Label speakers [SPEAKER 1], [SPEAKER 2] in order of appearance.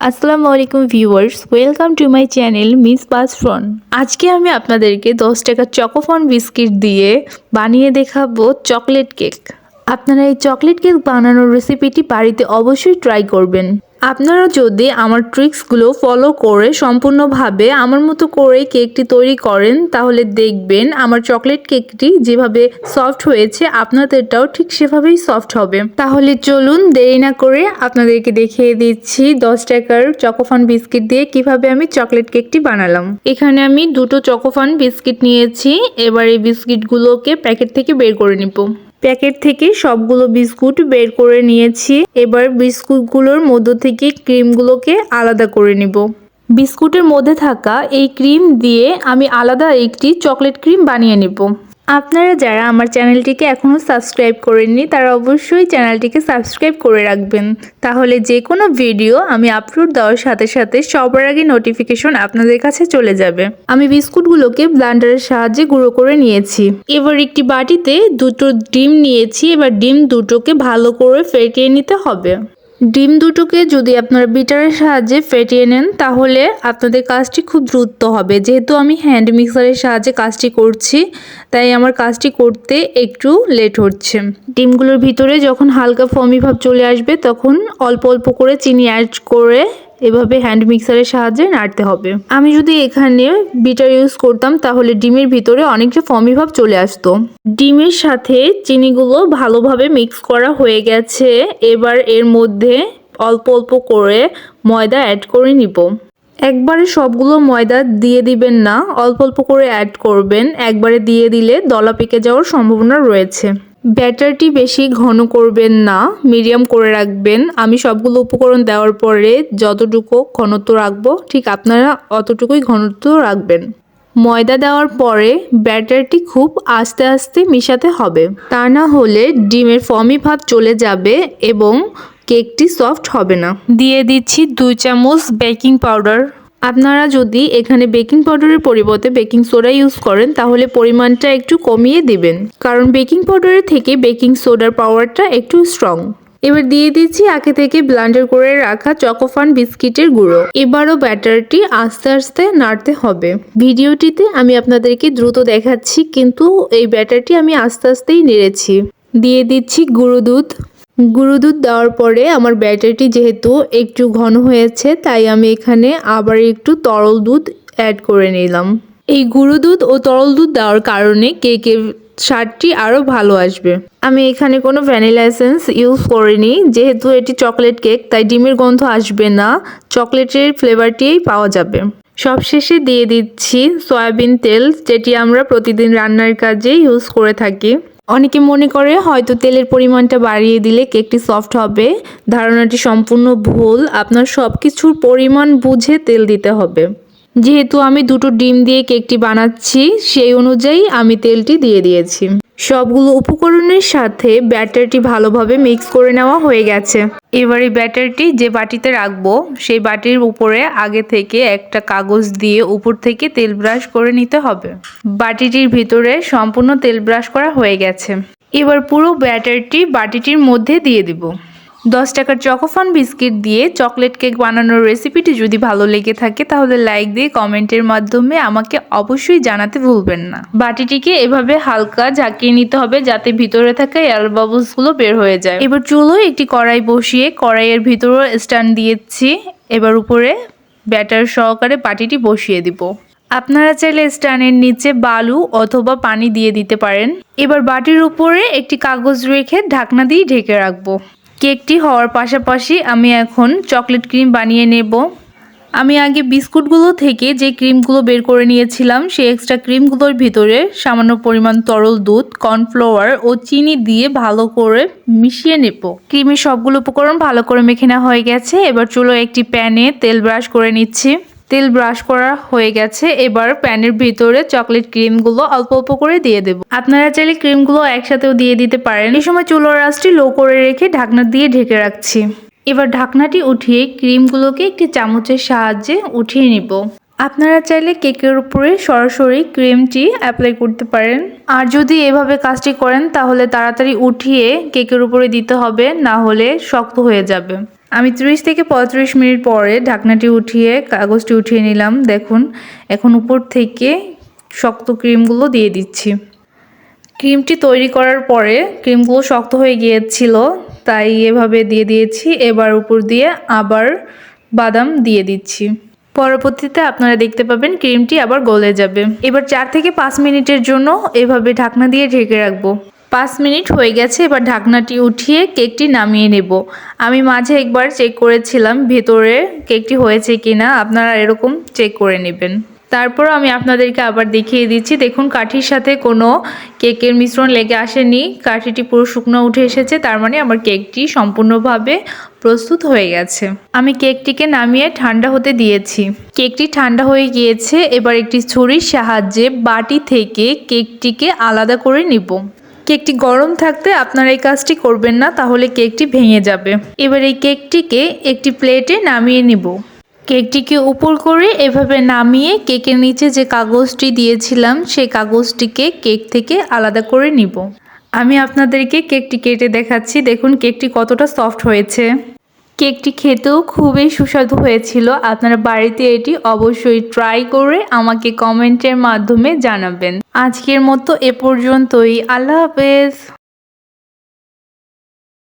[SPEAKER 1] আসসালামু আলাইকুম viewers, welcome to my channel Miss পাসফ্রন। আজকে আমি আপনাদেরকে 10 টাকার চকোফন বিস্কিট দিয়ে বানিয়ে দেখাবো চকলেট কেক। আপনারা এই চকলেট কেক বানানোর রেসিপিটি বাড়িতে অবশ্যই ট্রাই করবেন। আপনারা যদি আমার ট্রিক্সগুলো ফলো করে সম্পূর্ণভাবে আমার মতো করে কেকটি তৈরি করেন তাহলে দেখবেন আমার চকলেট কেকটি যেভাবে সফট হয়েছে আপনাদেরটাও ঠিক সেভাবেই সফট হবে। তাহলে চলুন দেরি না করে আপনাদেরকে দেখিয়ে দিচ্ছি 10 টাকার চকোফান বিস্কিট দিয়ে কিভাবে আমি চকলেট কেকটি বানালাম। এখানে আমি দুটো চকোফান বিস্কিট নিয়েছি। এবার এই বিস্কিটগুলোকে প্যাকেট থেকে বের করে নিব। প্যাকেট থেকে সবগুলো বিস্কুট বের করে নিয়েছি। এবার বিস্কুটগুলোর মধ্য থেকে ক্রিমগুলোকে আলাদা করে নিব। বিস্কুটের মধ্যে থাকা এই ক্রিম দিয়ে আমি আলাদা একটি চকলেট ক্রিম বানিয়ে নেব। আপনারা যারা আমার চ্যানেলটিকে এখনও সাবস্ক্রাইব করেননি তারা অবশ্যই চ্যানেলটিকে সাবস্ক্রাইব করে রাখবেন, তাহলে যে কোনো ভিডিও আমি আপলোড দেওয়ার সাথে সাথে সবার আগে নোটিফিকেশন আপনাদের কাছে চলে যাবে। আমি বিস্কুটগুলোকে ব্লেন্ডারের সাহায্যে গুঁড়ো করে নিয়েছি। এবার একটি বাটিতে দুটো ডিম নিয়েছি। এবার ডিম দুটোকে ভালো করে ফেটিয়ে নিতে হবে। ডিম দুটোকে যদি আপনারা বিটারের সাহায্যে ফেটিয়ে নেন তাহলে আপনাদের কাজটি খুব দ্রুত হবে। যেহেতু আমি হ্যান্ড মিক্সারের সাহায্যে কাজটি করছি তাই আমার কাজটি করতে একটু লেট হচ্ছে। ডিমগুলোর ভিতরে যখন হালকা ফমি ভাব চলে আসবে তখন অল্প অল্প করে চিনি অ্যাড করে এভাবে হ্যান্ড মিক্সারের সাহায্যে নাড়তে হবে। আমি যদি এখানে বিটার ইউজ করতাম তাহলে ডিমের ভিতরে অনেকটা ফমি ভাব চলে আসতো। ডিমের সাথে চিনিগুলো ভালোভাবে মিক্স করা হয়ে গেছে। এবার এর মধ্যে অল্প অল্প করে ময়দা অ্যাড করে নিব। একবারে সবগুলো ময়দা দিয়ে দিবেন না, অল্প অল্প করে অ্যাড করবেন। একবারে দিয়ে দিলে দলা পেকে যাওয়ার সম্ভাবনা রয়েছে। ব্যাটারটি বেশি ঘন করবেন না, মিডিয়াম করে রাখবেন। আমি সবগুলো উপকরণ দেওয়ার পরে যতটুকু ঘনত্ব রাখবো ঠিক আপনারা অতটুকুই ঘনত্ব রাখবেন। ময়দা দেওয়ার পরে ব্যাটারটি খুব আস্তে আস্তে মিশাতে হবে, তা না হলে ডিমের ফমি ভাব চলে যাবে এবং কেকটি সফট হবে না। দিয়ে দিচ্ছি 2 চামচ বেকিং পাউডার। আপনারা যদি এখানে বেকিং পাউডারের পরিবর্তে বেকিং সোডা ইউজ করেন তাহলে পরিমাণটা একটু কমিয়ে দিবেন, কারণ বেকিং পাউডারের থেকে বেকিং সোডার পাওয়ারটা একটু স্ট্রং। এবার দিয়ে দিচ্ছি আগে থেকে ব্লেন্ডার করে রাখা চকোফান বিস্কিটের গুঁড়ো। এবারও ব্যাটারটি আস্তে আস্তে নাড়তে হবে। ভিডিওটিতে আমি আপনাদেরকে দ্রুত দেখাচ্ছি কিন্তু এই ব্যাটারটি আমি আস্তে আস্তেই নেড়েছি। দিয়ে দিচ্ছি গুঁড়ো দুধ। গুঁড়ো দুধ দেওয়ার পরে আমার ব্যাটারটি যেহেতু একটু ঘন হয়েছে তাই আমি এখানে আবার একটু তরল দুধ অ্যাড করে নিলাম। এই গুঁড়ো দুধ ও তরল দুধ দেওয়ার কারণে কেকের স্বাদটি আরও ভালো আসবে। আমি এখানে কোনো ভ্যানিলা এসেন্স ইউজ করিনি, যেহেতু এটি চকলেট কেক তাই ডিমের গন্ধ আসবে না, চকলেটের ফ্লেভারটিই পাওয়া যাবে। সবশেষে দিয়ে দিচ্ছি সয়াবিন তেল, যেটি আমরা প্রতিদিন রান্নার কাজে ইউজ করে থাকি। অনেকে মনে করে হয়তো তেলের পরিমাণটা বাড়িয়ে দিলে কেকটি সফট হবে। ধারণাটি সম্পূর্ণ ভুল। আপনার সব কিছুর পরিমাণ বুঝে তেল দিতে হবে। যেহেতু আমি দুটো ডিম দিয়ে কেকটি বানাচ্ছি সেই অনুযায়ী আমি তেলটি দিয়ে দিয়েছি। সবগুলো উপকরণের সাথে ব্যাটারটি ভালোভাবে মিক্স করে নেওয়া হয়ে গেছে। এবার এই ব্যাটারটি যে বাটিতে রাখবো সেই বাটির উপরে আগে থেকে একটা কাগজ দিয়ে উপর থেকে তেল ব্রাশ করে নিতে হবে। বাটিটির ভিতরে সম্পূর্ণ তেল ব্রাশ করা হয়ে গেছে। এবার পুরো ব্যাটারটি বাটিটির মধ্যে দিয়ে দিব। 10 টাকার চকোফান বিস্কিট দিয়ে চকলেট কেক বানানোর রেসিপিটি যদি ভালো লেগে থাকে তাহলে লাইক দিয়ে কমেন্টের মাধ্যমে আমাকে অবশ্যই জানাতে ভুলবেন না। বাটিটিকে এভাবে হালকা ঝাঁকিয়ে নিতে হবে যাতে ভিতরে থাকা এয়ার বাবলসগুলো বের হয়ে যায়। এবার চুলোয় একটি কড়াই বসিয়ে কড়াইয়ের ভিতরে স্ট্যান্ড দিয়েছি। এবার উপরে ব্যাটার সহকারে বাটিটি বসিয়ে দিব। আপনারা চাইলে স্ট্যান্ডের নিচে বালু অথবা পানি দিয়ে দিতে পারেন। এবার বাটির উপরে একটি কাগজ রেখে ঢাকনা দিয়ে ঢেকে রাখবো। কেকটি হওয়ার পাশাপাশি আমি এখন চকলেট ক্রিম বানিয়ে নেব। আমি আগে বিস্কুটগুলো থেকে যে ক্রিমগুলো বের করে নিয়েছিলাম সেই এক্সট্রা ক্রিমগুলোর ভিতরে সামান্য পরিমাণ তরল দুধ, কর্নফ্লাওয়ার ও চিনি দিয়ে ভালো করে মিশিয়ে নেব। ক্রিমের সবগুলো উপকরণ ভালো করে মেখে নেওয়া হয়ে গেছে। এবার চুলোয় একটি প্যানে তেল ব্রাশ করে নিচ্ছি। তেল ব্রাশ করা হয়ে গেছে। এবার প্যানের ভিতরে চকলেট ক্রিমগুলো অল্প অল্প করে দিয়ে দেব। আপনারা চাইলে ক্রিমগুলো একসাথেও দিয়ে দিতে পারেন। এই সময় চুলার আঁচটি লো করে রেখে ঢাকনা দিয়ে ঢেকে রাখছি। এবার ঢাকনাটি উঠিয়ে ক্রিমগুলোকে একটি চামচের সাহায্যে উঠিয়ে নিব। আপনারা চাইলে কেকের উপরে সরাসরি ক্রিমটি অ্যাপ্লাই করতে পারেন। আর যদি এভাবে কাজটি করেন তাহলে তাড়াতাড়ি উঠিয়ে কেকের উপরে দিতে হবে, না হলে শক্ত হয়ে যাবে। আমি 30 থেকে 35 মিনিট পরে ঢাকনাটি উঠিয়ে কাগজটি উঠিয়ে নিলাম। দেখুন এখন উপর থেকে শক্ত ক্রিমগুলো দিয়ে দিচ্ছি। ক্রিমটি তৈরি করার পরে ক্রিমগুলো শক্ত হয়ে গিয়েছিল, তাই এভাবে দিয়ে দিয়েছি। এবার উপর দিয়ে আবার বাদাম দিয়ে দিচ্ছি। পরবর্তীতে আপনারা দেখতে পাবেন ক্রিমটি আবার গলে যাবে। এবার 4 থেকে 5 মিনিটের জন্য এভাবে ঢাকনা দিয়ে ঢেকে রাখবো। 5 মিনিট হয়ে গেছে, এবার ঢাকনাটি উঠিয়ে কেকটি নামিয়ে নেব। আমি মাঝে একবার চেক করেছিলাম ভেতরে কেকটি হয়েছে কিনা, আপনারা এরকম চেক করে নেবেন। তারপর আমি আপনাদেরকে আবার দেখিয়ে দিচ্ছি। দেখুন কাঠির সাথে কোনো কেকের মিশ্রণ লেগে আসেনি, কাঠিটি পুরো শুকনো উঠে এসেছে, তার মানে আমার কেকটি সম্পূর্ণভাবে প্রস্তুত হয়ে গেছে। আমি কেকটিকে নামিয়ে ঠান্ডা হতে দিয়েছি। কেকটি ঠান্ডা হয়ে গিয়েছে। এবার একটি ছুরির সাহায্যে বাটি থেকে কেকটিকে আলাদা করে নিব। কেকটি গরম থাকতে আপনারা এই কাজটি করবেন না, তাহলে কেকটি ভেঙে যাবে। এবার এই কেকটিকে একটি প্লেটে নামিয়ে নিব। কেকটিকে উপর করে এভাবে নামিয়ে কেকের নিচে যে কাগজটি দিয়েছিলাম সেই কাগজটিকে কেক থেকে আলাদা করে নিব। আমি আপনাদেরকে কেকটি কেটে দেখাচ্ছি। দেখুন কেকটি কতটা সফট হয়েছে। কেকটি খেতেও খুবই সুস্বাদু হয়েছিল। আপনারা বাড়িতে এটি অবশ্যই ট্রাই করে আমাকে কমেন্টের মাধ্যমে জানাবেন। আজকের মতো এ পর্যন্তই। আল্লাহ হাফেজ।